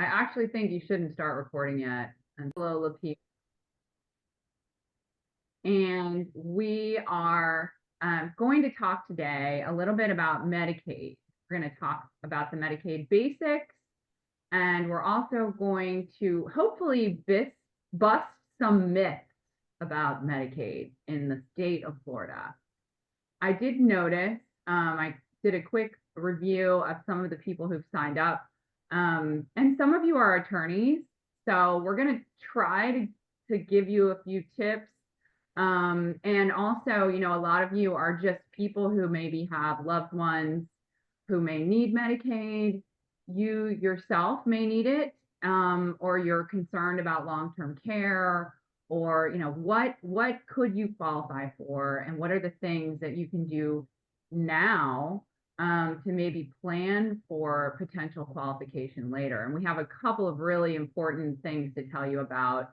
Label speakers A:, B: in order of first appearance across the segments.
A: I actually think you shouldn't start recording yet. And hello, LaPeer. And we are going to talk today a little bit about Medicaid. We're going to talk about the Medicaid basics, and we're also going to hopefully bust some myths about Medicaid in the state of Florida. I did notice, I did a quick review of some of the people who've signed up. And some of you are attorneys, so we're going to try to give you a few tips. And also, a lot of you are just people who maybe have loved ones who may need Medicaid. You yourself may need it, or you're concerned about long-term care, or what could you qualify for, and what are the things that you can do now to maybe plan for potential qualification later. And we have a couple of really important things to tell you about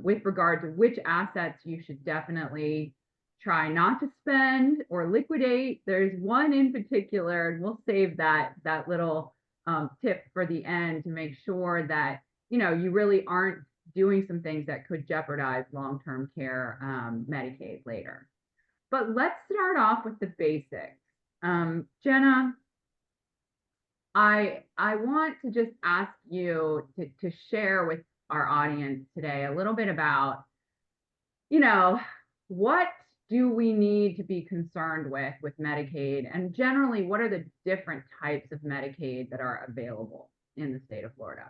A: with regard to which assets you should definitely try not to spend or liquidate. There's one in particular, and we'll save that little tip for the end to make sure that you really aren't doing some things that could jeopardize long-term care Medicaid later. But let's start off with the basics. Genna, I want to just ask you to share with our audience today a little bit about, what do we need to be concerned with Medicaid, and generally, what are the different types of Medicaid that are available in the state of Florida?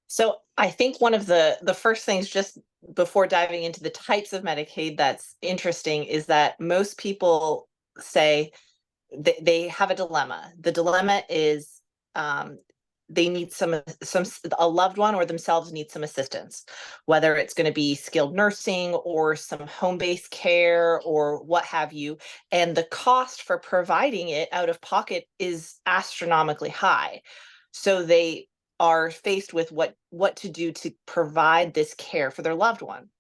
B: So I think one of the first things, just before diving into the types of Medicaid, that's interesting is that most people say they have a dilemma. The dilemma is they need a loved one or themselves need some assistance, whether it's going to be skilled nursing or some home-based care or what have you. And the cost for providing it out of pocket is astronomically high. So they are faced with what to do to provide this care for their loved one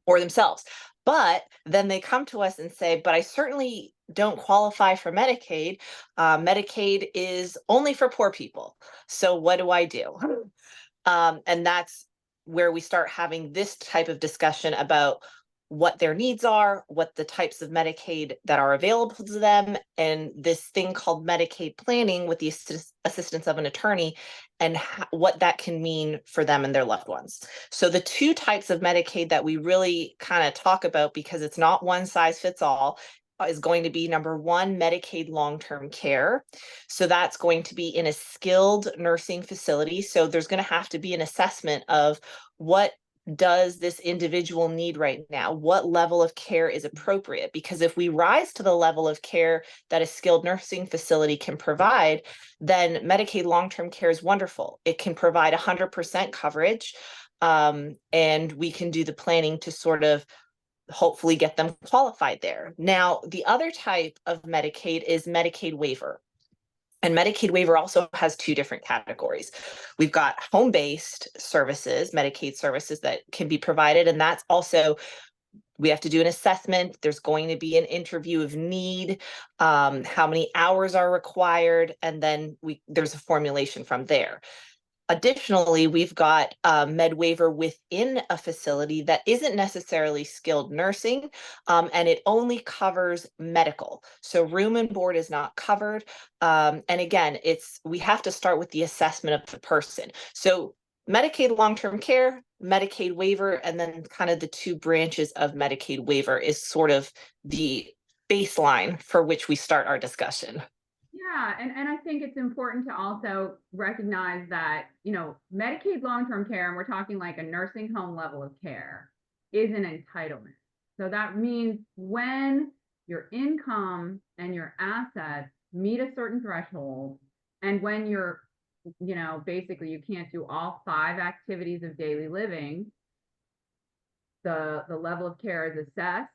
B: or themselves. But then they come to us and say, but I certainly don't qualify for Medicaid. Medicaid is only for poor people. So what do I do? And that's where we start having this type of discussion about what their needs are, what the types of Medicaid that are available to them, and this thing called Medicaid planning with the assistance of an attorney, and what that can mean for them and their loved ones. So the two types of Medicaid that we really kind of talk about, because it's not one size fits all, is going to be number one, Medicaid long-term care. So that's going to be in a skilled nursing facility. So there's going to have to be an assessment of what does this individual need right now? What level of care is appropriate? Because if we rise to the level of care that a skilled nursing facility can provide, then Medicaid long-term care is wonderful. It can provide 100% coverage, and we can do the planning to sort of hopefully get them qualified there. Now, the other type of Medicaid is Medicaid waiver. And Medicaid waiver also has two different categories. We've got home-based services, Medicaid services that can be provided, and that's also, we have to do an assessment. There's going to be an interview of need, how many hours are required, and then there's a formulation from there. Additionally, we've got med waiver within a facility that isn't necessarily skilled nursing, and it only covers medical. So room and board is not covered. And again, we have to start with the assessment of the person. So Medicaid long-term care, Medicaid waiver, and then kind of the two branches of Medicaid waiver is sort of the baseline for which we start our discussion.
A: Yeah, and I think it's important to also recognize that, Medicaid long-term care, and we're talking like a nursing home level of care, is an entitlement. So that means when your income and your assets meet a certain threshold, and when you're, basically you can't do all 5 activities of daily living, the level of care is assessed.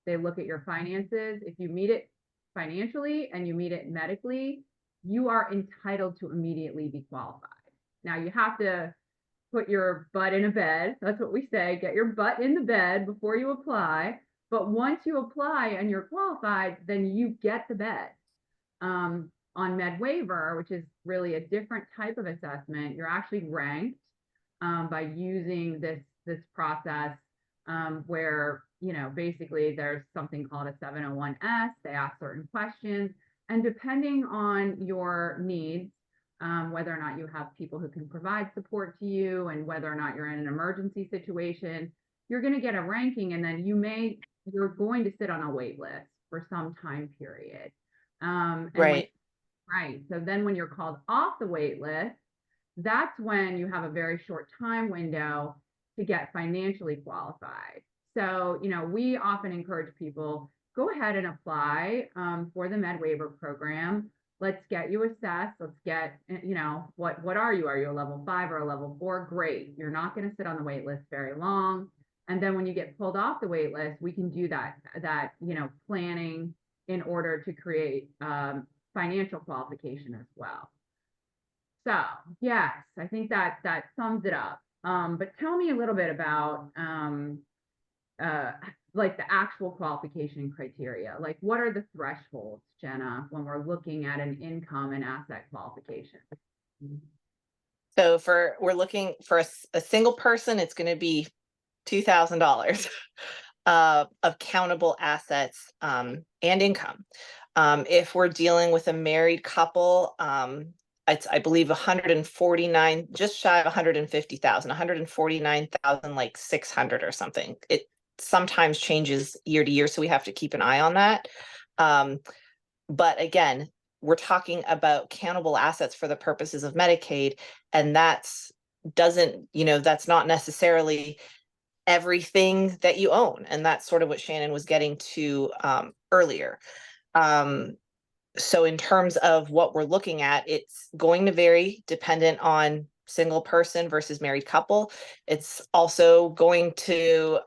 A: They look at your finances. If you meet it financially and you meet it medically, you are entitled to immediately be qualified. Now you have to put your butt in a bed. That's what we say, get your butt in the bed before you apply. But once you apply and you're qualified, then you get the bed. on Med Waiver, which is really a different type of assessment, you're actually ranked by using this process where, you know, basically there's something called a 701S. They ask certain questions, and depending on your needs, whether or not you have people who can provide support to you, and whether or not you're in an emergency situation, you're going to get a ranking, and then you're going to sit on a wait list for some time period.
B: Right.
A: Right. So then when you're called off the wait list, that's when you have a very short time window to get financially qualified. So, you know, we often encourage people, go ahead and apply for the Med Waiver program. Let's get you assessed. Let's get, you know, what are you? Are you a level 5 or a level 4? Great. You're not going to sit on the wait list very long. And then when you get pulled off the wait list, we can do that, you know, planning in order to create financial qualification as well. So yes, I think that sums it up. But tell me a little bit about like the actual qualification criteria. Like, what are the thresholds, Genna, when we're looking at an income and asset qualification?
B: So we're looking for a single person, it's going to be $2,000 of countable assets and income. If we're dealing with a married couple, it's, I believe, 149, just shy of 150,000, 149,000, like 600 or something. It sometimes changes year to year, so we have to keep an eye on that. But again, we're talking about countable assets for the purposes of Medicaid, and that's not necessarily everything that you own. And that's sort of what Shannon was getting to earlier. So in terms of what we're looking at, it's going to vary dependent on single person versus married couple. It's also going to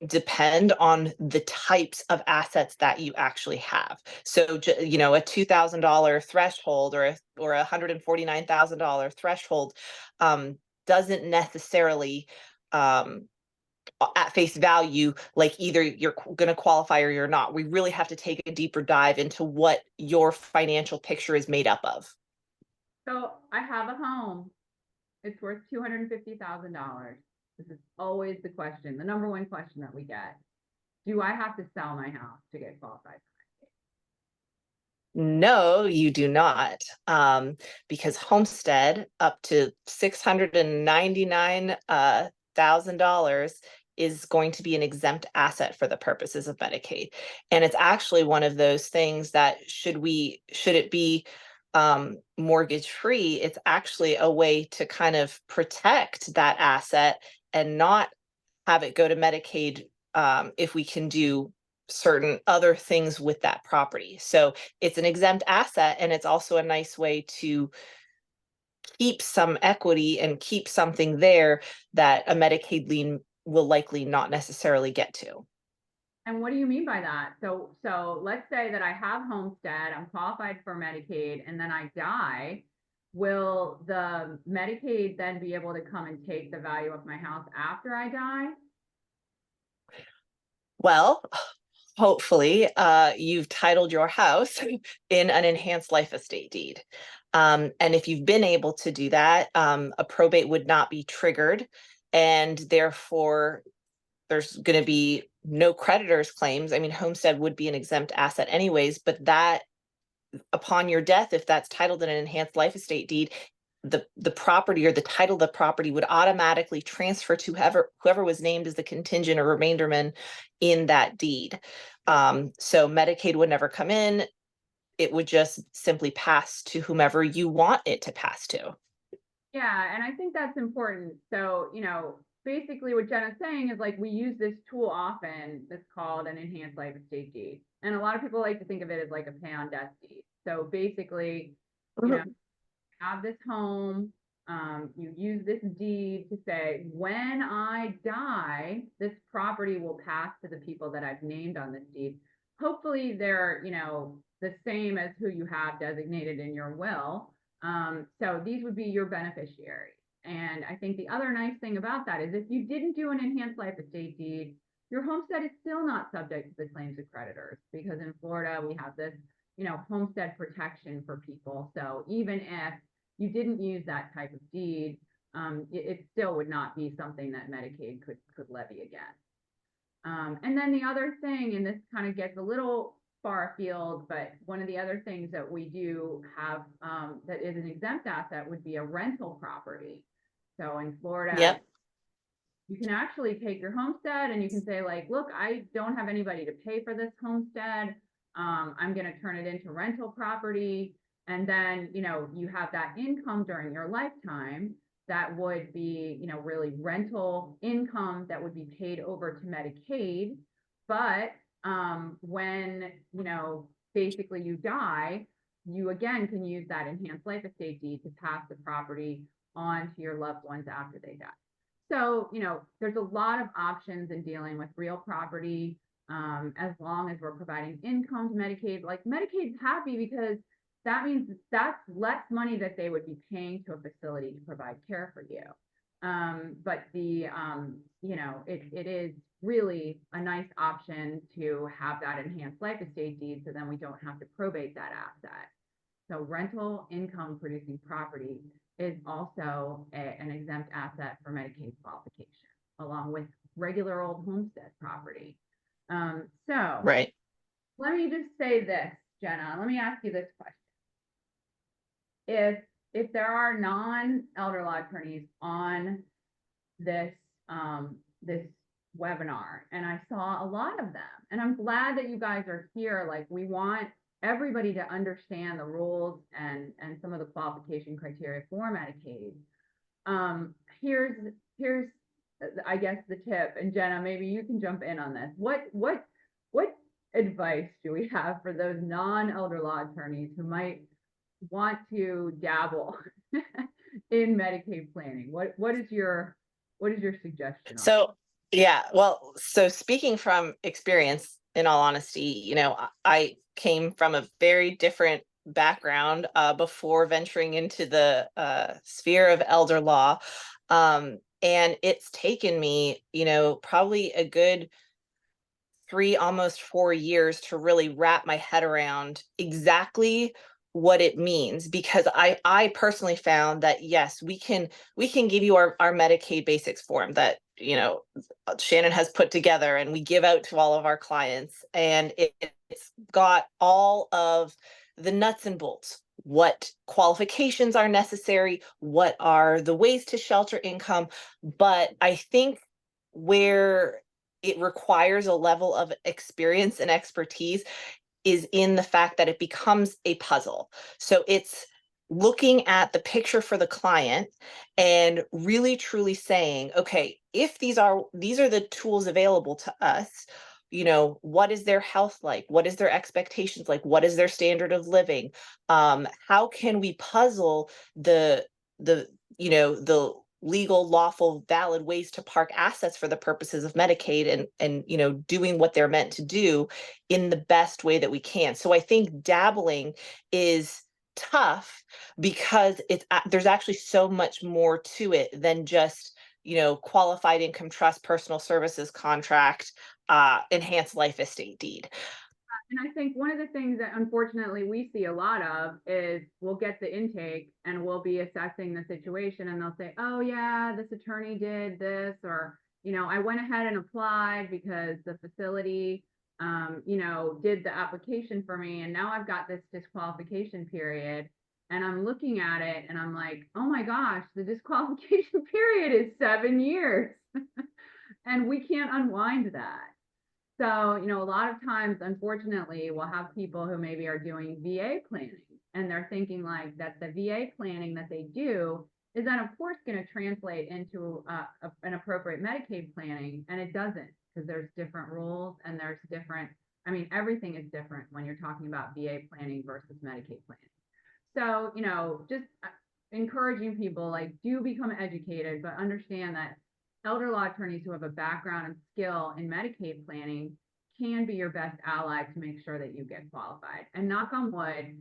B: depend on the types of assets that you actually have. So, you know, a $2,000 threshold or a $149,000 threshold doesn't necessarily at face value, like either you're going to qualify or you're not. We really have to take a deeper dive into what your financial picture is made up of.
A: So I have a home. It's worth $250,000. This is always the question, the number one question that we get. Do I have to sell my house to get qualified?
B: No, you do not, because homestead up to $699,000 is going to be an exempt asset for the purposes of Medicaid. And it's actually one of those things that should it be mortgage free, it's actually a way to kind of protect that asset and not have it go to Medicaid if we can do certain other things with that property. So it's an exempt asset, and it's also a nice way to keep some equity and keep something there that a Medicaid lien will likely not necessarily get to.
A: And what do you mean by that? So let's say that I have homestead, I'm qualified for Medicaid, and then I die. Will the Medicaid then be able to come and take the value of my house after I die?
B: Well, hopefully, you've titled your house in an enhanced life estate deed. And if you've been able to do that, a probate would not be triggered, and therefore there's going to be no creditors' claims. I mean, homestead would be an exempt asset anyways, but that upon your death, if that's titled in an enhanced life estate deed, the property or the title of the property would automatically transfer to whoever was named as the contingent or remainderman in that deed. So Medicaid would never come in. It would just simply pass to whomever you want it to pass to.
A: Yeah, and I think that's important. So, you know, basically what Jenna's saying is, like, we use this tool often that's called an enhanced life estate deed. And a lot of people like to think of it as like a pay on death deed. So basically, you know, have this home, you use this deed to say, when I die, this property will pass to the people that I've named on this deed. Hopefully they're, you know, the same as who you have designated in your will. So these would be your beneficiaries. And I think the other nice thing about that is, if you didn't do an enhanced life estate deed, your homestead is still not subject to the claims of creditors, because in Florida we have this homestead protection for people. So even if you didn't use that type of deed, it still would not be something that Medicaid could levy against. And then the other thing, and this kind of gets a little far afield, but one of the other things that we do have that is an exempt asset would be a rental property. So in Florida,
B: Yep.
A: you can actually take your homestead and you can say, like, look, I don't have anybody to pay for this homestead. I'm going to turn it into rental property. And then, you have that income during your lifetime that would be, really rental income that would be paid over to Medicaid. But when, basically you die, you again can use that enhanced life estate deed to pass the property on to your loved ones after they die. So, there's a lot of options in dealing with real property, as long as we're providing income to Medicaid. Like, Medicaid's happy because that means that's less money that they would be paying to a facility to provide care for you. But it is really a nice option to have that enhanced life estate deed, so then we don't have to probate that asset. So rental income producing property is also an exempt asset for Medicaid qualification, along with regular old homestead property. So
B: Right.
A: let me just say this, Genna, let me ask you this question. If there are non-elder law attorneys on this this webinar, and I saw a lot of them, and I'm glad that you guys are here. Like, we want everybody to understand the rules and some of the qualification criteria for Medicaid. Here's I guess the tip, and Genna, maybe you can jump in on this. What advice do we have for those non-elder law attorneys who might want to dabble in Medicaid planning? What is your suggestion?
B: So, yeah, well, so speaking from experience, in all honesty, I came from a very different background before venturing into the sphere of elder law. And it's taken me, probably a good 3, almost 4 years to really wrap my head around exactly what it means, because I personally found that, yes, we can give you our Medicaid basics form that Shannon has put together and we give out to all of our clients, and it's got all of the nuts and bolts, what qualifications are necessary, what are the ways to shelter income. But I think where it requires a level of experience and expertise is in the fact that it becomes a puzzle. So it's looking at the picture for the client and really truly saying, okay, if these are the tools available to us, what is their health like? What is their expectations like? What is their standard of living? How can we puzzle the legal, lawful, valid ways to park assets for the purposes of Medicaid, and doing what they're meant to do in the best way that we can. So I think dabbling is tough because there's actually so much more to it than just qualified income trust, personal services contract, enhanced life estate deed.
A: And I think one of the things that unfortunately we see a lot of is we'll get the intake and we'll be assessing the situation, and they'll say, oh yeah, this attorney did this, or, I went ahead and applied because the facility, did the application for me, and now I've got this disqualification period. And I'm looking at it and I'm like, oh my gosh, the disqualification period is 7 years. And we can't unwind that. So, a lot of times, unfortunately, we'll have people who maybe are doing VA planning, and they're thinking like that the VA planning that they do is then, of course, going to translate into an appropriate Medicaid planning. And it doesn't, because there's different rules and there's different, everything is different when you're talking about VA planning versus Medicaid planning. So, just encouraging people, like, do become educated, but understand that elder law attorneys who have a background and skill in Medicaid planning can be your best ally to make sure that you get qualified. And knock on wood,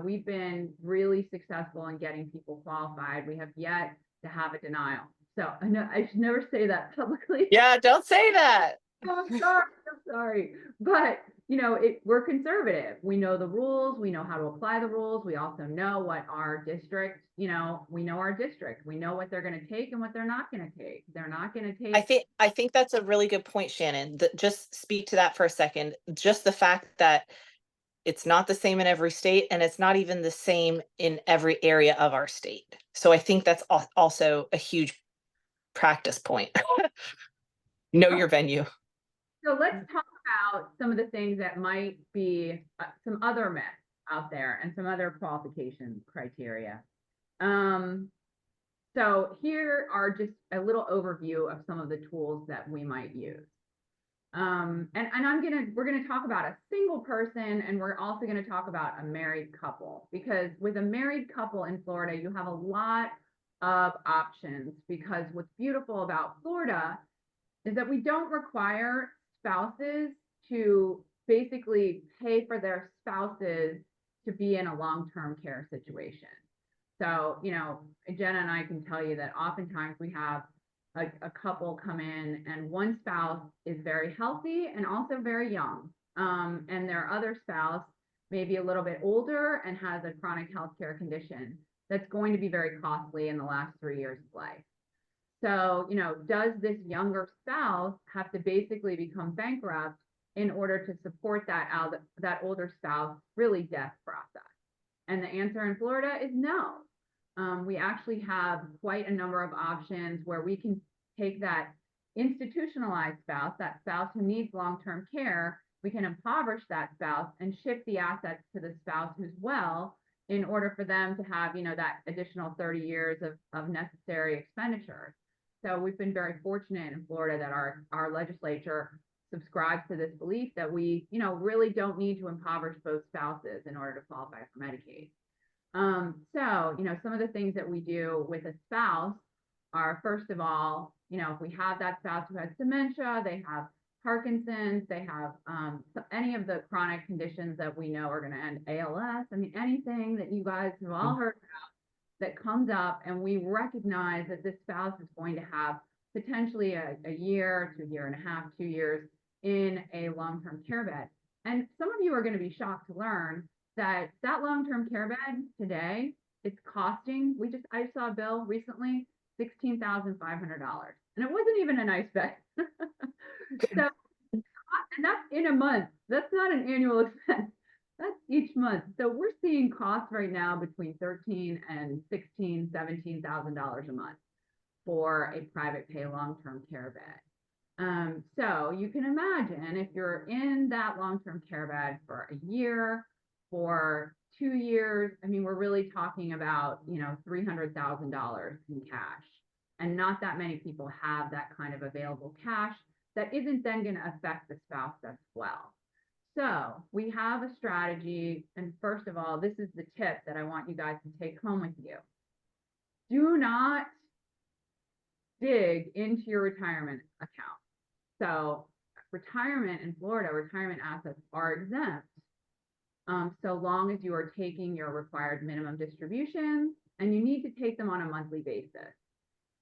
A: we've been really successful in getting people qualified. We have yet to have a denial. So I know I should never say that publicly.
B: Yeah, don't say that.
A: I'm sorry. But, you know, we're conservative. We know the rules. We know how to apply the rules. We also know what our district, you know, we know our district. We know what they're going to take and what they're not going to take. They're not going to take.
B: I think that's a really good point, Shannon. Just speak to that for a second. Just the fact that it's not the same in every state, and it's not even the same in every area of our state. So I think that's also a huge practice point. Know your venue.
A: So let's talk about some of the things that might be some other myths out there and some other qualification criteria. So here are just a little overview of some of the tools that we might use. We're gonna talk about a single person, and we're also gonna talk about a married couple, because with a married couple in Florida, you have a lot of options, because what's beautiful about Florida is that we don't require spouses to basically pay for their spouses to be in a long-term care situation. So, you know, Genna and I can tell you that oftentimes we have a couple come in and one spouse is very healthy and also very young. And their other spouse may be a little bit older and has a chronic healthcare condition that's going to be very costly in the last 3 years of life. So, you know, does this younger spouse have to basically become bankrupt in order to support that older spouse really death process? And the answer in Florida is no. We actually have quite a number of options where we can take that institutionalized spouse, that spouse who needs long-term care, we can impoverish that spouse and shift the assets to the spouse who's well, in order for them to have, you know, that additional 30 years of necessary expenditures. So we've been very fortunate in Florida that our legislature subscribes to this belief that we, you know, really don't need to impoverish both spouses in order to qualify for Medicaid. So, you know, some of the things that we do with a spouse are, first of all, you know, if we have that spouse who has dementia, they have Parkinson's, they have any of the chronic conditions that we know are going to end, ALS, I mean, anything that you guys have all heard about that comes up, and we recognize that this spouse is going to have potentially a year to a year and a half, 2 years in a long-term care bed. And some of you are going to be shocked to learn that long-term care bed today, it's costing, I saw a bill recently, $16,500. And it wasn't even a nice bed. So, and that's in a month. That's not an annual expense. That's each month. So we're seeing costs right now between $13,000 and $16,000, $17,000 a month for a private pay long-term care bed. So you can imagine if you're in that long-term care bed for a year, for 2 years, I mean, we're really talking about, you know, $300,000 in cash. And not that many people have that kind of available cash that isn't then going to affect the spouse as well. So we have a strategy. And first of all, this is the tip that I want you guys to take home with you. Do not dig into your retirement account. So retirement in Florida, retirement assets are exempt, so long as you are taking your required minimum distributions, and you need to take them on a monthly basis.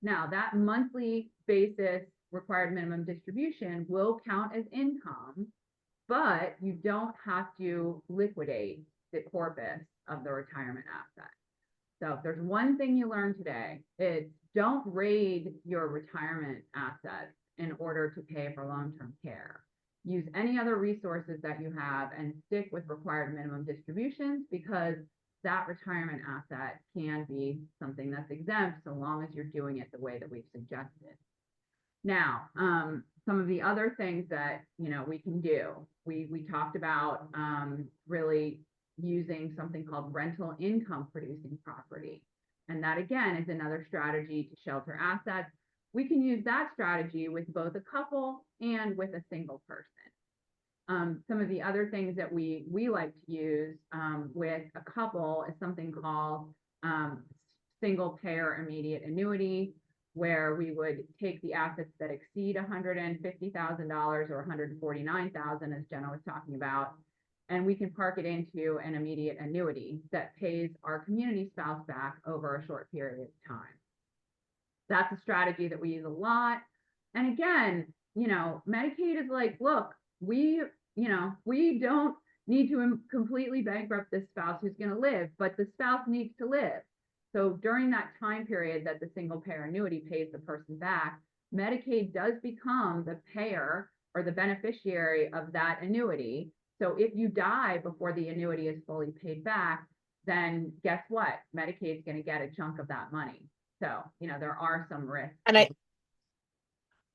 A: Now, that monthly basis required minimum distribution will count as income, but you don't have to liquidate the corpus of the retirement asset. So if there's one thing you learned today, it's don't raid your retirement assets in order to pay for long-term care. Use any other resources that you have and stick with required minimum distributions, because that retirement asset can be something that's exempt so long as you're doing it the way that we've suggested. Now, some of the other things that, you know, we can do, we talked about really using something called rental income producing property. And that again is another strategy to shelter assets. We can use that strategy with both a couple and with a single person. Some of the other things that we like to use with a couple is something called single payer immediate annuity, where we would take the assets that exceed $150,000 or $149,000, as Genna was talking about, and we can park it into an immediate annuity that pays our community spouse back over a short period of time. That's a strategy that we use a lot. And again, you know, Medicaid is like, look, we, you know, we don't need to completely bankrupt this spouse who's going to live, but the spouse needs to live. So during that time period that the single payer annuity pays the person back, Medicaid does become the payer or the beneficiary of that annuity. So if you die before the annuity is fully paid back, then guess what? Medicaid's going to get a chunk of that money. So, you know, there are some risks.
B: And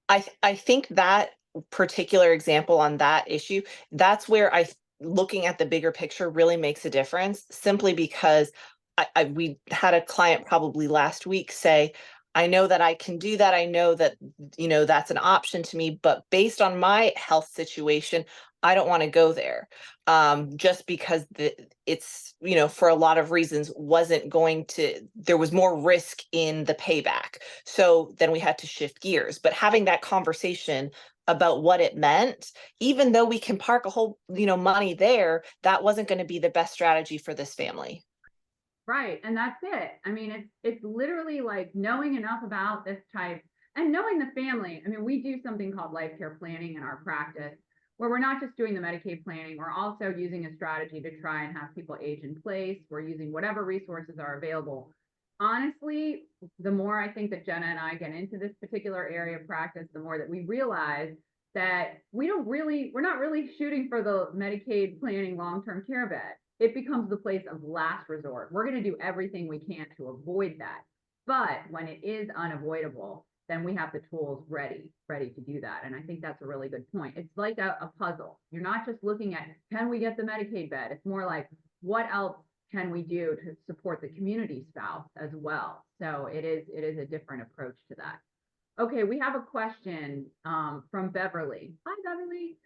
B: I think that particular example on that issue, that's where looking at the bigger picture really makes a difference, simply because we had a client probably last week say, I know that I can do that. I know that, you know, that's an option to me, but based on my health situation, I don't want to go there. Just because it's, you know, for a lot of reasons wasn't going to, there was more risk in the payback. So then we had to shift gears. But having that conversation about what it meant, even though we can park a whole, you know, money there, that wasn't going to be the best strategy for this family.
A: Right. And that's it. I mean, it's literally like knowing enough about this type and knowing the family. I mean, we do something called LaPeer planning in our practice, where we're not just doing the Medicaid planning, we're also using a strategy to try and have people age in place. We're using whatever resources are available. Honestly, the more I think that Genna and I get into this particular area of practice, the more that we realize that we're not really shooting for the Medicaid planning long-term care bed. It becomes the place of last resort. We're going to do everything we can to avoid that. But when it is unavoidable, then we have the tools ready to do that. And I think that's a really good point. It's like a puzzle. You're not just looking at, can we get the Medicaid bed? It's more like, what else can we do to support the community spouse as well? So it is a different approach to that. Okay, we have a question from Beverly. Hi, Beverly.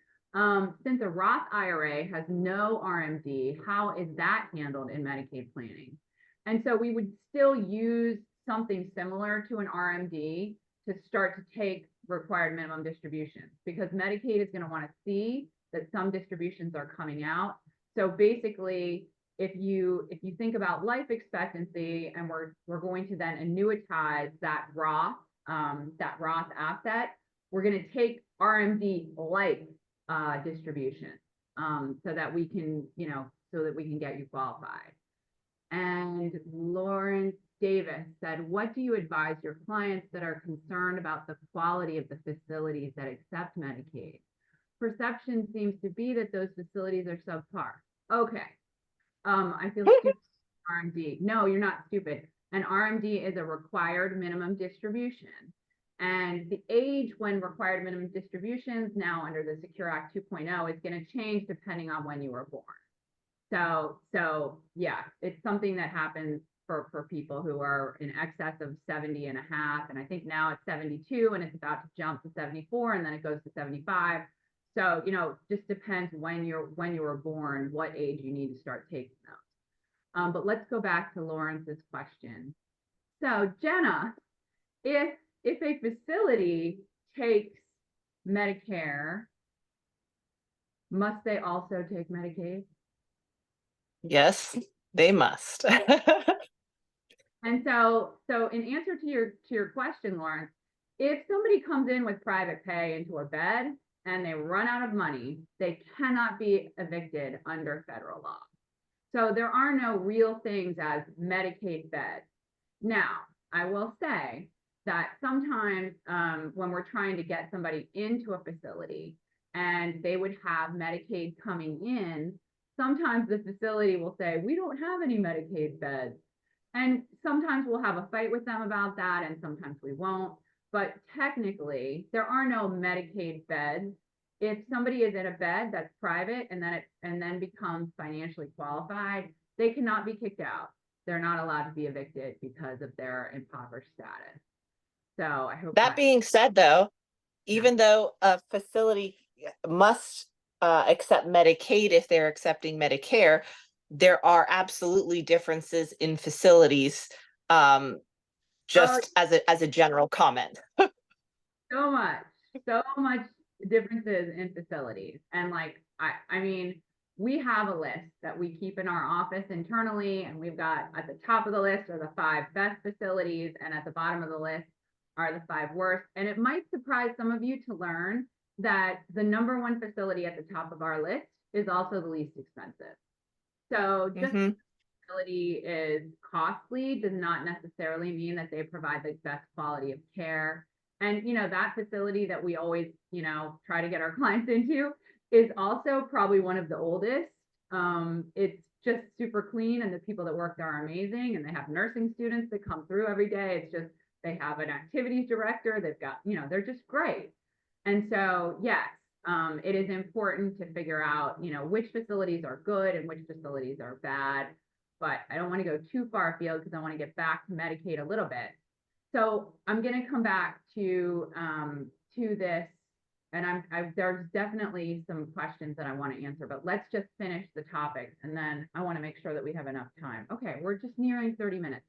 A: Since a Roth IRA has no RMD, how is that handled in Medicaid planning? And so we would still use something similar to an RMD to start to take required minimum distributions, because Medicaid is going to want to see that some distributions are coming out. So basically, if you think about life expectancy, and we're going to then annuitize that Roth asset, we're going to take RMD like distribution, so that we can, you know, so that we can get you qualified. And Lawrence Davis said, what do you advise your clients that are concerned about the quality of the facilities that accept Medicaid? Perception seems to be that those facilities are subpar. Okay. I feel stupid. RMD. No, you're not stupid. An RMD is a required minimum distribution. And the age when required minimum distributions now under the Secure Act 2.0 is going to change depending on when you were born. So yeah, it's something that happens for people who are in excess of 70 and a half. And I think now it's 72 and it's about to jump to 74 and then it goes to 75. So, you know, just depends when you were born, what age you need to start taking those. But let's go back to Lawrence's question. So Genna, if a facility takes Medicare, must they also take Medicaid?
B: Yes, they must.
A: And so in answer to your question, Lawrence, if somebody comes in with private pay into a bed and they run out of money, they cannot be evicted under federal law. So there are no real things as Medicaid beds. Now, I will say that sometimes when we're trying to get somebody into a facility and they would have Medicaid coming in, sometimes the facility will say, we don't have any Medicaid beds. And sometimes we'll have a fight with them about that, and sometimes we won't. But technically, there are no Medicaid beds. If somebody is in a bed that's private and then becomes financially qualified, they cannot be kicked out. They're not allowed to be evicted because of their impoverished status. So I hope
B: That being said, though, even though a facility must accept Medicaid if they're accepting Medicare, there are absolutely differences in facilities, just as a general comment.
A: so much differences in facilities. And like, I mean, we have a list that we keep in our office internally, and we've got at the top of the list are the 5 best facilities, and at the bottom of the list are the 5 worst. And it might surprise some of you to learn that the number 1 facility at the top of our list is also the least expensive. So just
B: Mhm.
A: facility is costly does not necessarily mean that they provide the best quality of care. And, that facility that we always, try to get our clients into is also probably one of the oldest. It's just super clean, and the people that work there are amazing, and they have nursing students that come through every day. It's just, they have an activities director. They've got, they're just great. And so, yes, it is important to figure out, which facilities are good and which facilities are bad. But I don't want to go too far afield because I want to get back to Medicaid a little bit. So I'm going to come back to this, and there's definitely some questions that I want to answer, but let's just finish the topics, and then I want to make sure that we have enough time. Okay, we're just nearing 30 minutes.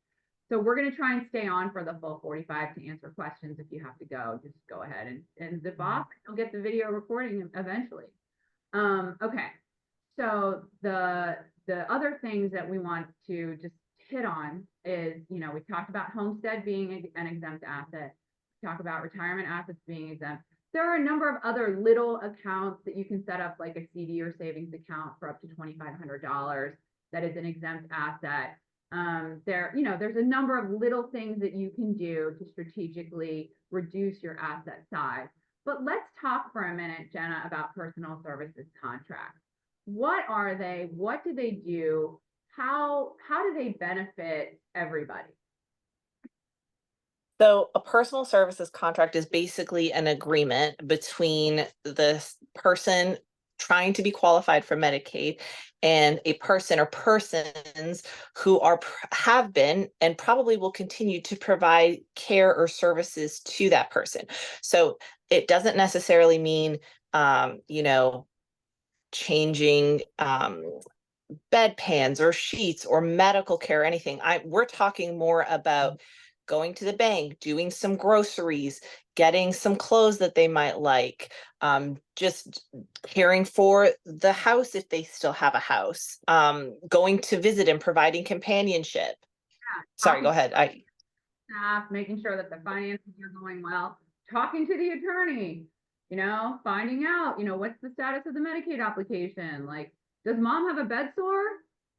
A: So we're going to try and stay on for the full 45 to answer questions. If you have to go, just go ahead and zip off. You'll get the video recording eventually. Okay, so the other things that we want to just hit on is, we talked about homestead being an exempt asset. We talked about retirement assets being exempt. There are a number of other little accounts that you can set up, like a CD or savings account for up to $2,500 that is an exempt asset. There's a number of little things that you can do to strategically reduce your asset size. But let's talk for a minute, Genna, about personal services contracts. What are they? What do they do? How do they benefit everybody?
B: So a personal services contract is basically an agreement between the person trying to be qualified for Medicaid and a person or persons who have been and probably will continue to provide care or services to that person. So it doesn't necessarily mean, changing bedpans or sheets or medical care or anything. We're talking more about going to the bank, doing some groceries, getting some clothes that they might like, just caring for the house if they still have a house, going to visit and providing companionship. Sorry, go ahead.
A: Staff, making sure that the finances are going well, talking to the attorney, finding out, what's the status of the Medicaid application? Like, does mom have a bed sore?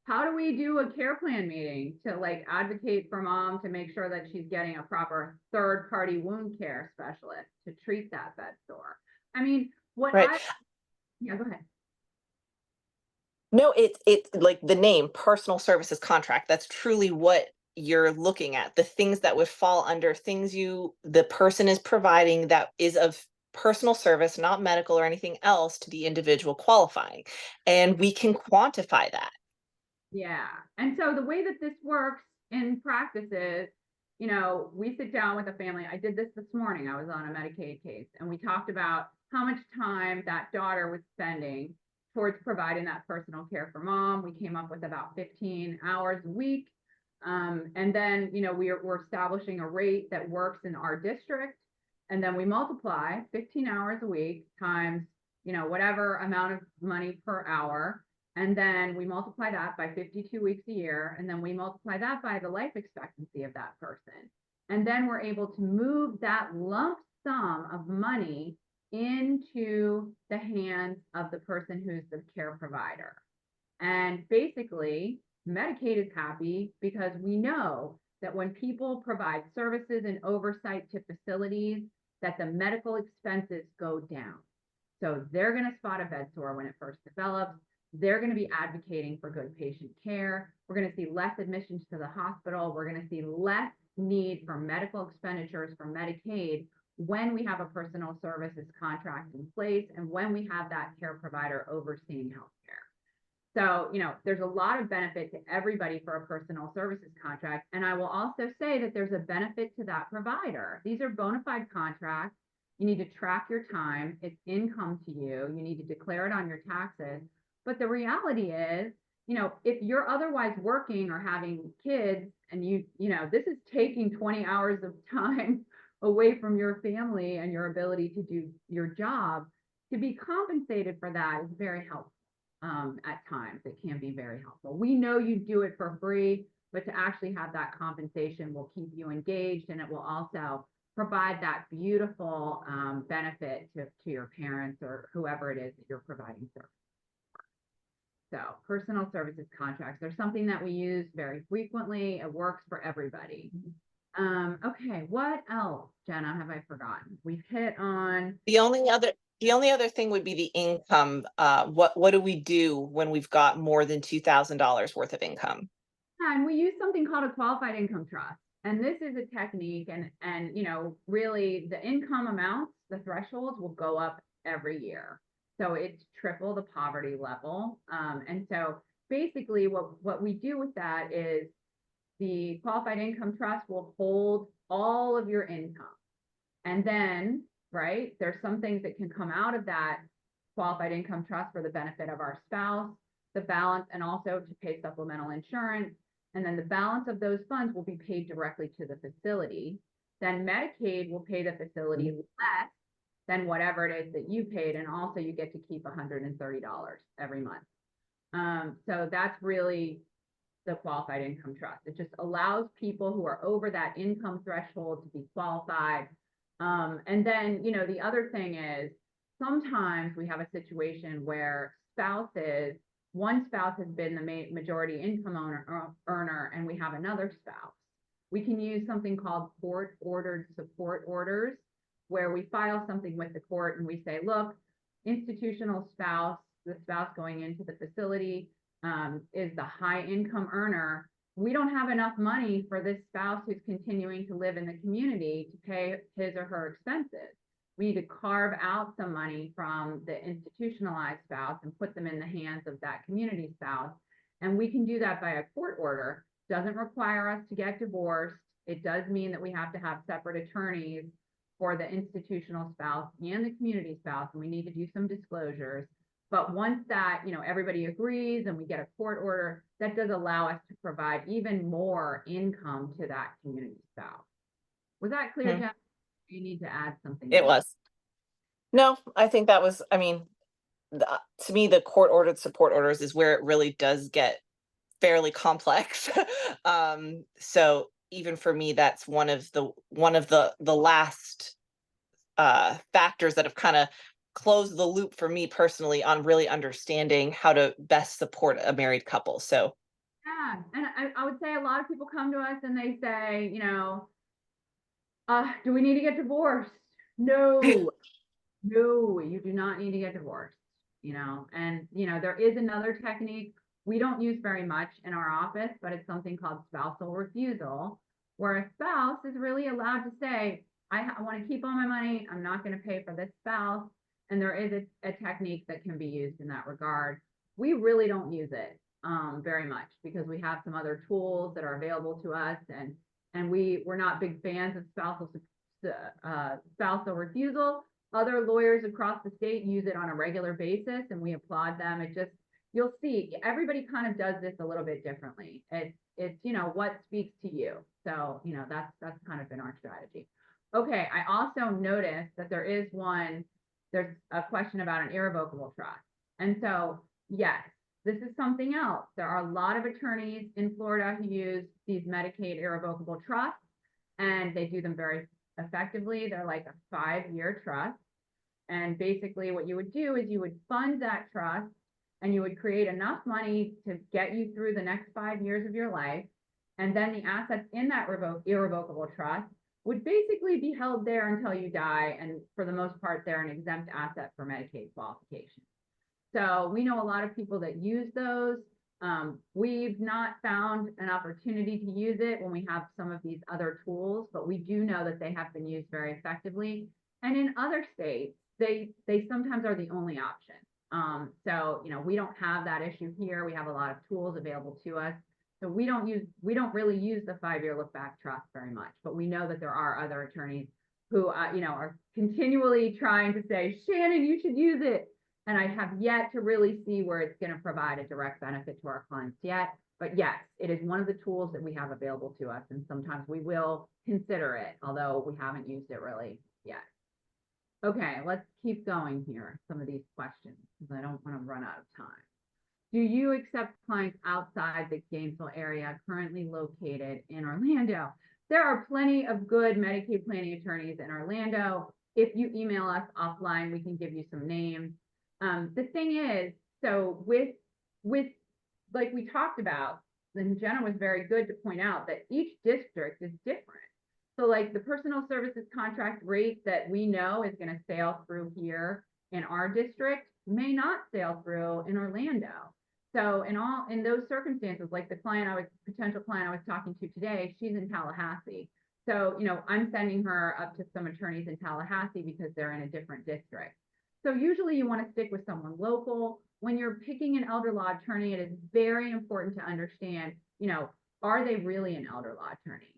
A: How do we do a care plan meeting to advocate for mom to make sure that she's getting a proper third party wound care specialist to treat that bed sore? I mean,
B: Right.
A: Yeah, go ahead.
B: No, it's like the name personal services contract. That's truly what you're looking at. The things that would fall under things the person is providing that is of personal service, not medical or anything else to the individual qualifying. And we can quantify that.
A: Yeah. And so the way that this works in practice is, we sit down with a family. I did this morning. I was on a Medicaid case, and we talked about how much time that daughter was spending towards providing that personal care for mom. We came up with about 15 hours a week. And then, we're establishing a rate that works in our district. And then we multiply 15 hours a week times, whatever amount of money per hour. And then we multiply that by 52 weeks a year. And then we multiply that by the life expectancy of that person. And then we're able to move that lump sum of money into the hands of the person who's the care provider. And basically, Medicaid is happy because we know that when people provide services and oversight to facilities, that the medical expenses go down. So they're going to spot a bed sore when it first develops. They're going to be advocating for good patient care. We're going to see less admissions to the hospital. We're going to see less need for medical expenditures from Medicaid when we have a personal services contract in place and when we have that care provider overseeing healthcare. So, there's a lot of benefit to everybody for a personal services contract. And I will also say that there's a benefit to that provider. These are bona fide contracts. You need to track your time. It's income to you. You need to declare it on your taxes. But the reality is, if you're otherwise working or having kids and this is taking 20 hours of time away from your family and your ability to do your job, to be compensated for that is very helpful. At times it can be very helpful. We know you do it for free, but to actually have that compensation will keep you engaged, and it will also provide that beautiful benefit to your parents or whoever it is that you're providing service. So personal services contracts are something that we use very frequently. It works for everybody. Okay, what else, Jenna, have I forgotten? We've hit on
B: The only other thing would be the income. What do we do when we've got more than $2,000 worth of income?
A: and we use something called a qualified income trust. And this is a technique and really the income amounts, the thresholds will go up every year. So it's triple the poverty level. And so basically what we do with that is the qualified income trust will hold all of your income. And then, right, there's some things that can come out of that qualified income trust for the benefit of our spouse, the balance, and also to pay supplemental insurance. And then the balance of those funds will be paid directly to the facility. Then Medicaid will pay the facility less than whatever it is that you paid. And also you get to keep $130 every month. So that's really the qualified income trust. It just allows people who are over that income threshold to be qualified. And then, the other thing is sometimes we have a situation where one spouse has been the majority income earner, and we have another spouse. We can use something called court-ordered support orders, where we file something with the court and we say, look, institutional spouse, the spouse going into the facility is the high income earner. We don't have enough money for this spouse who's continuing to live in the community to pay his or her expenses. We need to carve out some money from the institutionalized spouse and put them in the hands of that community spouse. And we can do that by a court order. Doesn't require us to get divorced. It does mean that we have to have separate attorneys for the institutional spouse and the community spouse, and we need to do some disclosures. But once that, everybody agrees and we get a court order, that does allow us to provide even more income to that community spouse. Was that clear, Jeff? You need to add something.
B: It was. No, I think that was, to me, the court-ordered support orders is where it really does get fairly complex. So even for me, that's one of the last factors that have kind of closed the loop for me personally on really understanding how to best support a married couple. So
A: yeah, and I would say a lot of people come to us and they say, do we need to get divorced? No, no, you do not need to get divorced, and there is another technique we don't use very much in our office, but it's something called spousal refusal, where a spouse is really allowed to say, I want to keep all my money. I'm not going to pay for this spouse. And there is a technique that can be used in that regard. We really don't use it very much because we have some other tools that are available to us, and we're not big fans of spousal refusal. Other lawyers across the state use it on a regular basis, and we applaud them. You'll see everybody kind of does this a little bit differently. It's what speaks to you. So that's kind of been our strategy. Okay, I also noticed that there's a question about an irrevocable trust. And so, yes, this is something else. There are a lot of attorneys in Florida who use these Medicaid irrevocable trusts, and they do them very effectively. They're like a 5-year trust. And basically what you would do is you would fund that trust and you would create enough money to get you through the next 5 years of your life. And then the assets in that irrevocable trust would basically be held there until you die. And for the most part, they're an exempt asset for Medicaid qualification. So we know a lot of people that use those. We've not found an opportunity to use it when we have some of these other tools, but we do know that they have been used very effectively. And in other states, they sometimes are the only option. So, we don't have that issue here. We have a lot of tools available to us. So we don't really use the 5-year look back trust very much, but we know that there are other attorneys who, are continually trying to say, Shannon, you should use it. And I have yet to really see where it's going to provide a direct benefit to our clients yet. But yes, it is one of the tools that we have available to us. And sometimes we will consider it, although we haven't used it really yet. Okay, let's keep going here. Some of these questions, because I don't want to run out of time. Do you accept clients outside the Gainesville area currently located in Orlando? there are plenty of good Medicaid planning attorneys in Orlando. If you email us offline, we can give you some names. The thing is, so with like we talked about, and Genna was very good to point out that each district is different. So like the personal services contract rate that we know is going to sail through here in our district may not sail through in Orlando. So in those circumstances, like the potential client I was talking to today, she's in Tallahassee. So, I'm sending her up to some attorneys in Tallahassee because they're in a different district. So usually you want to stick with someone local. When you're picking an elder law attorney, it is very important to understand, are they really an elder law attorney?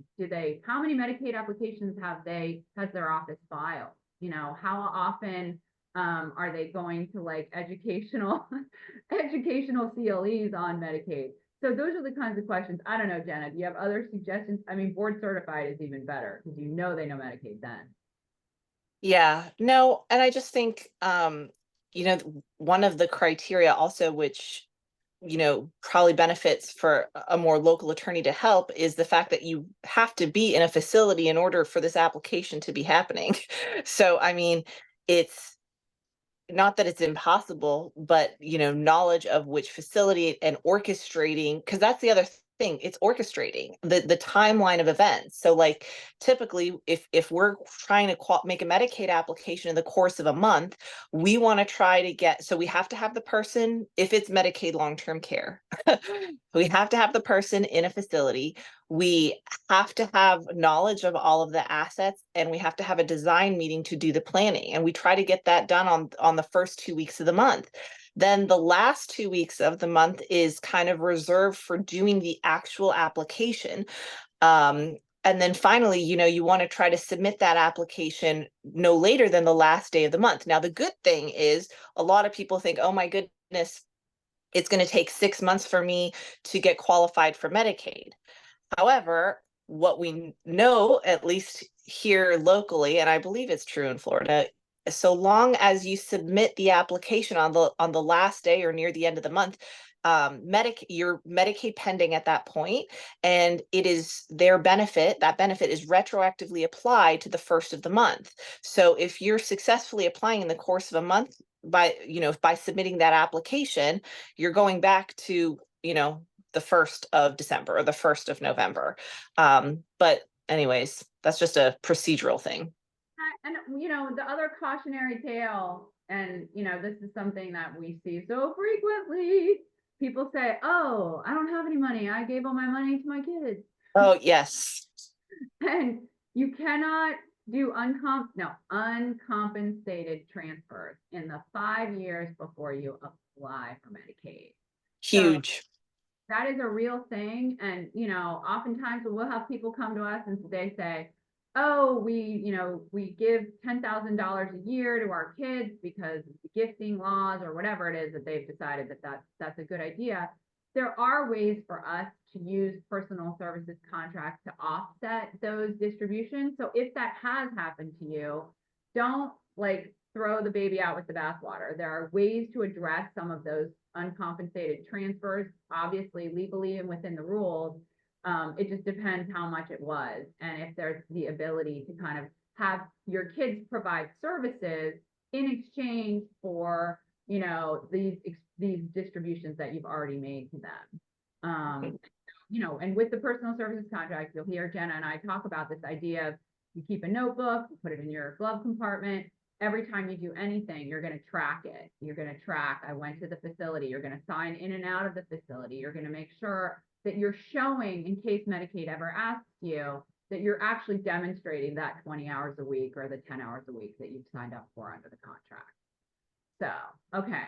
A: How many Medicaid applications has their office filed? How often are they going to like educational CLEs on Medicaid? So those are the kinds of questions. I don't know, Genna, do you have other suggestions? I mean, board certified is even better because they know Medicaid then.
B: Yeah, no, and I just think, one of the criteria also, which, probably benefits for a more local attorney to help, is the fact that you have to be in a facility in order for this application to be happening. So, I mean, it's not that it's impossible, but knowledge of which facility and orchestrating, because that's the other thing, it's orchestrating the timeline of events. So like typically if we're trying to make a Medicaid application in the course of a month, we want to try to get, so we have to have the person, if it's Medicaid long-term care, we have to have the person in a facility. We have to have knowledge of all of the assets, and we have to have a design meeting to do the planning. And we try to get that done on the first 2 weeks of the month. Then the last 2 weeks of the month is kind of reserved for doing the actual application. And then finally, you want to try to submit that application no later than the last day of the month. Now, the good thing is a lot of people think, oh my goodness, it's going to take 6 months for me to get qualified for Medicaid. However, what we know, at least here locally, and I believe it's true in Florida, so long as you submit the application on the last day or near the end of the month, your Medicaid pending at that point, and it is their benefit. That benefit is retroactively applied to the first of the month. So if you're successfully applying in the course of a month by submitting that application, you're going back to the 1st of December or the 1st of November. But anyways, that's just a procedural thing.
A: And the other cautionary tale, and this is something that we see so frequently. People say, "Oh, I don't have any money. I gave all my money to my kids."
B: Oh, yes.
A: And you cannot do uncompensated transfers in the 5 years before you apply for Medicaid.
B: Huge.
A: So that is a real thing. And, oftentimes we'll have people come to us and they say, oh, we give $10,000 a year to our kids because of the gifting laws or whatever it is that they've decided that's a good idea. There are ways for us to use personal services contracts to offset those distributions. So if that has happened to you, don't throw the baby out with the bathwater. There are ways to address some of those uncompensated transfers, obviously legally and within the rules. It just depends how much it was, and if there's the ability to kind of have your kids provide services in exchange for these distributions that you've already made to them. And with the personal services contract, you'll hear Genna and I talk about this idea of you keep a notebook, you put it in your glove compartment. Every time you do anything, you're going to track it. You're going to track, I went to the facility. You're going to sign in and out of the facility. You're going to make sure that you're showing, in case Medicaid ever asks you, that you're actually demonstrating that 20 hours a week or the 10 hours a week that you've signed up for under the contract. So, okay.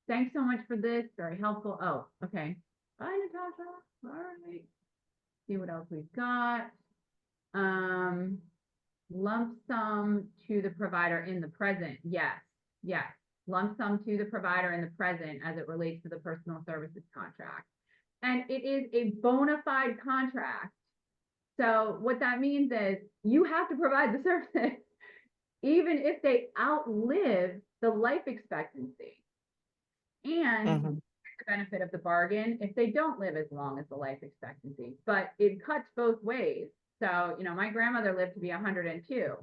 A: Thanks so much for this. Very helpful. Oh, okay. Bye, Natasha. All right. See what else we've got. Lump sum to the provider in the present. Yes. Lump sum to the provider in the present as it relates to the personal services contract. And it is a bona fide contract. So what that means is you have to provide the service, even if they outlive the life expectancy. And the benefit of the bargain if they don't live as long as the life expectancy, but it cuts both ways. So, my grandmother lived to be 102.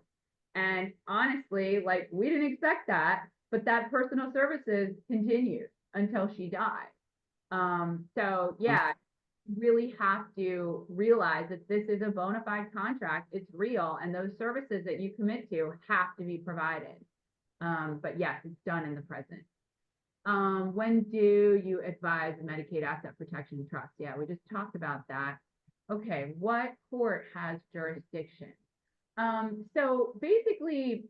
A: And honestly, like, we didn't expect that, but that personal services continued until she died. So yeah, you really have to realize that this is a bona fide contract. It's real, and those services that you commit to have to be provided. But yes, it's done in the present. When do you advise a Medicaid asset protection trust? Yeah, we just talked about that. Okay, what court has jurisdiction? So basically,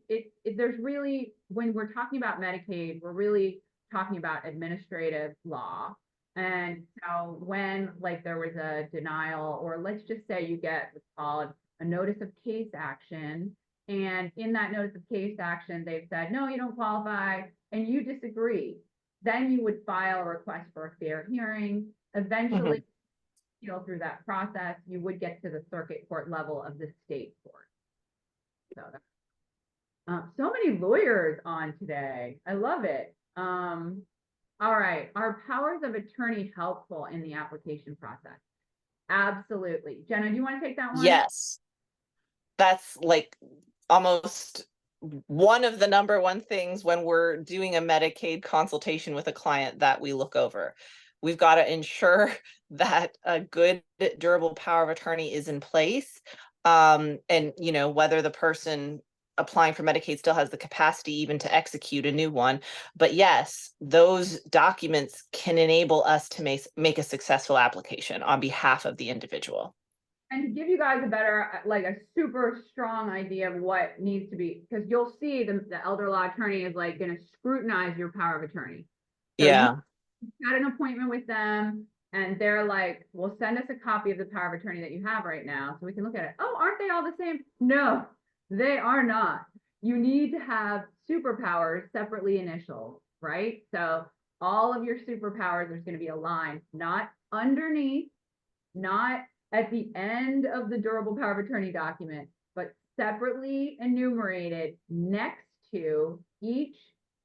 A: there's really, when we're talking about Medicaid, we're really talking about administrative law. And so when, like, there was a denial, or let's just say you get what's called a notice of case action, and in that notice of case action, they've said, no, you don't qualify, and you disagree, then you would file a request for a fair hearing. Eventually, through that process, you would get to the circuit court level of the state court. So many lawyers on today. I love it. All right. Are powers of attorney helpful in the application process? Absolutely. Genna, do you want to take that one?
B: Yes. That's like almost one of the number one things when we're doing a Medicaid consultation with a client that we look over. We've got to ensure that a good, durable power of attorney is in place. And, whether the person applying for Medicaid still has the capacity even to execute a new one. But yes, those documents can enable us to make a successful application on behalf of the individual.
A: And to give you guys a better, like, a super strong idea of what needs to be, because you'll see the elder law attorney is like going to scrutinize your power of attorney. So
B: yeah.
A: You got an appointment with them, and they're like, well, send us a copy of the power of attorney that you have right now so we can look at it. Oh, aren't they all the same? No, they are not. You need to have superpowers separately initialed, right? So all of your superpowers are going to be aligned, not underneath, not at the end of the durable power of attorney document, but separately enumerated next to each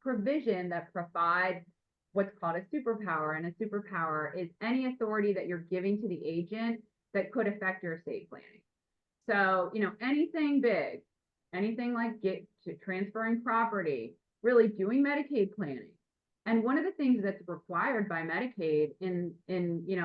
A: provision that provides what's called a superpower. And a superpower is any authority that you're giving to the agent that could affect your estate planning. So, anything big, anything like transferring property, really doing Medicaid planning. And one of the things that's required by Medicaid in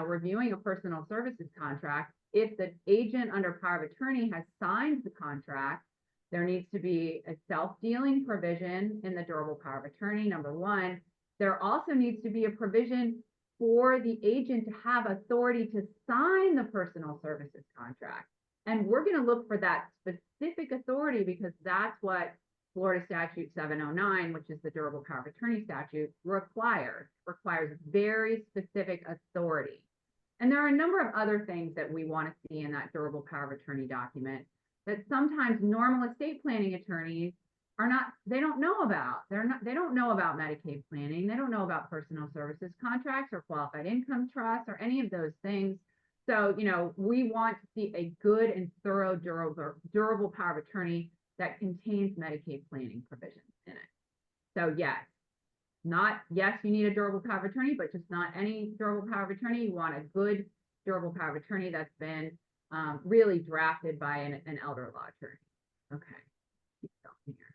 A: reviewing a personal services contract, if the agent under power of attorney has signed the contract, there needs to be a self-dealing provision in the durable power of attorney, number one. There also needs to be a provision for the agent to have authority to sign the personal services contract. And we're going to look for that specific authority, because that's what Florida Statute 709, which is the durable power of attorney statute, requires very specific authority. And there are a number of other things that we want to see in that durable power of attorney document that sometimes normal estate planning attorneys they don't know about. They don't know about Medicaid planning. They don't know about personal services contracts or qualified income trusts or any of those things. So, we want to see a good and thorough durable power of attorney that contains Medicaid planning provisions in it. So yes, you need a durable power of attorney, but just not any durable power of attorney. You want a good durable power of attorney that's been really drafted by an elder law attorney. Okay. Keep going here.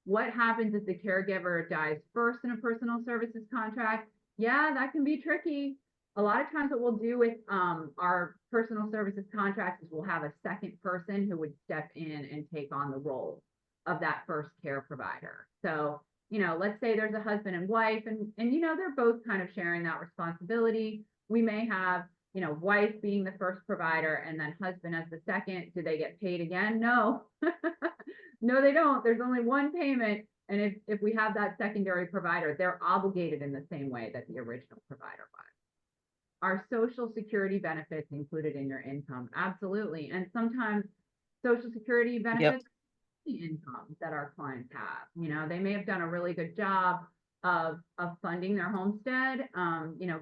A: What happens if the caregiver dies first in a personal services contract? Yeah, that can be tricky. A lot of times what we'll do with our personal services contracts is we'll have a second person who would step in and take on the role of that first care provider. So, let's say there's a husband and wife, and they're both kind of sharing that responsibility. We may have, wife being the first provider and then husband as the second. Do they get paid again? No. No, they don't. There's only one payment. And if we have that secondary provider, they're obligated in the same way that the original provider was. Are Social Security benefits included in your income? Absolutely. And sometimes Social Security benefits the income that our clients have. They may have done a really good job of funding their homestead,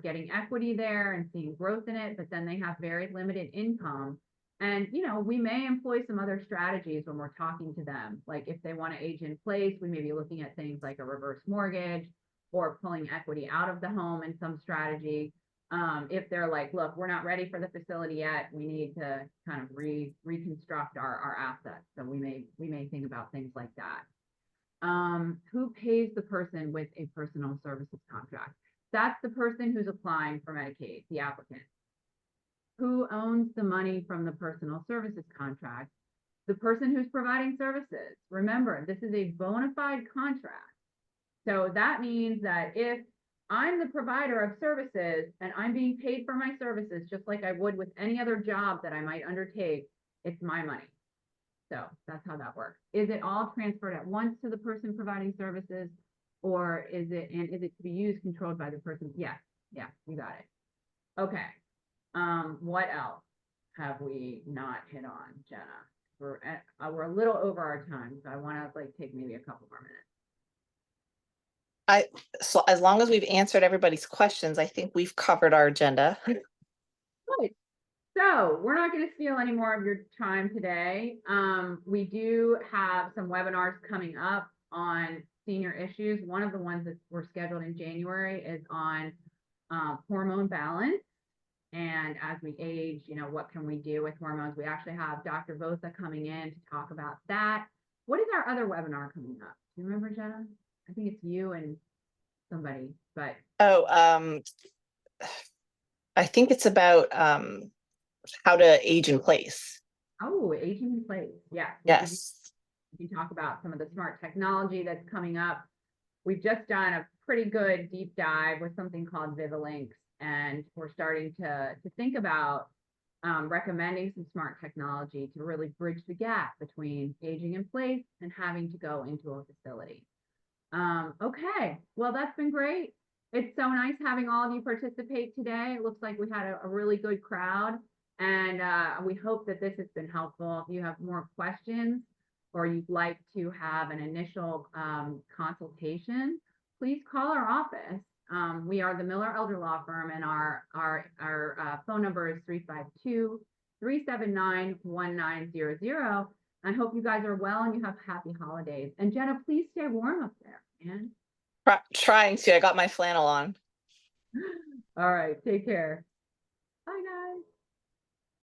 A: getting equity there and seeing growth in it, but then they have very limited income. And, we may employ some other strategies when we're talking to them. Like if they want to age in place, we may be looking at things like a reverse mortgage, or pulling equity out of the home in some strategy. If they're like, look, we're not ready for the facility yet, we need to kind of reconstruct our assets. So we may think about things like that. Who pays the person with a personal services contract? That's the person who's applying for Medicaid, the applicant. Who owns the money from the personal services contract? The person who's providing services. Remember, this is a bona fide contract. So that means that if I'm the provider of services and I'm being paid for my services, just like I would with any other job that I might undertake, it's my money. So that's how that works. Is it all transferred at once to the person providing services, or is it to be used, controlled by the person? Yes, yeah, you got it. Okay. What else have we not hit on, Jenna? We're a little over our time, so I want to like take maybe a couple more minutes.
B: So as long as we've answered everybody's questions, I think we've covered our agenda.
A: Good. So we're not going to steal any more of your time today. We do have some webinars coming up on senior issues. One of the ones that were scheduled in January is on hormone balance. And as we age, you know, what can we do with hormones? We actually have Dr. Vosa coming in to talk about that. What is our other webinar coming up? Do you remember, Jenna? I think it's you and somebody, but.
B: Oh, I think it's about how to age in place.
A: Oh, aging in place. Yeah.
B: Yes.
A: We can talk about some of the smart technology that's coming up. We've just done a pretty good deep dive with something called Vivalinks, and we're starting to think about recommending some smart technology to really bridge the gap between aging in place and having to go into a facility. Okay, well, that's been great. It's so nice having all of you participate today. It looks like we had a really good crowd, and we hope that this has been helpful. If you have more questions or you'd like to have an initial consultation, please call our office. We are the Miller Elder Law Firm, and our phone number is 352-379-1900. I hope you guys are well and you have happy holidays. And Jenna, please stay warm up there, man.
B: Trying to. I got my flannel on.
A: All right, take care. Bye, guys.